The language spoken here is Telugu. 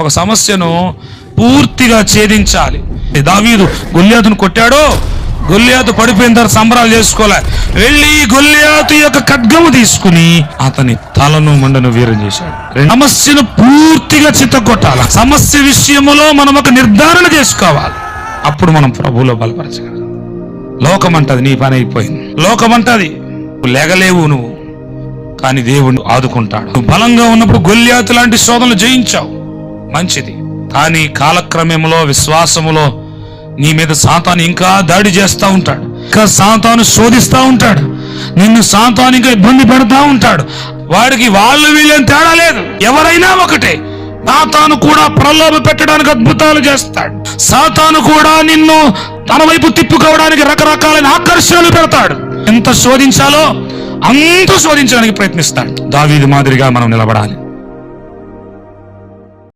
ఒక సమస్యను పూర్తిగా ఛేదించాలి. దావీదు గొల్లియాతును కొట్టాడో, గొల్లియాతు పడిపోయిన తర్వాత సంబరాలు చేసుకోలే. వెళ్ళి గొల్లియాతు యొక్క ఖడ్గము తీసుకుని అతని తలను మండను వీరం చేశాడు. సమస్యను పూర్తిగా చిత్తగొట్టాలి. సమస్య విషయములో మనం ఒక నిర్ధారణ చేసుకోవాలి. అప్పుడు మనం ప్రభువులో బలపరచగలం. లోకం అంటది నీ పని అయిపోయింది, లోకం అంటది లేగలేవు నువ్వు, కానీ దేవుడు ఆదుకుంటాడు. నువ్వు బలంగా ఉన్నప్పుడు గొల్లియాతు లాంటి శోధనలు జయించావు, మంచిది. కానీ కాలక్రమంలో విశ్వాసములో నీ మీద సాతాను ఇంకా దాడి చేస్తూ ఉంటాడు, ఇంకా సాతాను శోధిస్తూ ఉంటాడు, నిన్ను సాతాను ఇంకా ఇబ్బంది పెడతా ఉంటాడు. వాడికి వాళ్ళు వీళ్ళని తేడా లేదు, ఎవరైనా ఒకటే. సాతాను కూడా ప్రలోభ పెట్టడానికి అద్భుతాలు చేస్తాడు. సాతాను కూడా నిన్ను తన వైపు తిప్పుకోవడానికి రకరకాలైన ఆకర్షణలు పెడతాడు. ఎంత శోధించాలో అంత శోధించడానికి ప్రయత్నిస్తాడు. దావీదు మాదిరిగా మనం నిలబడాలి.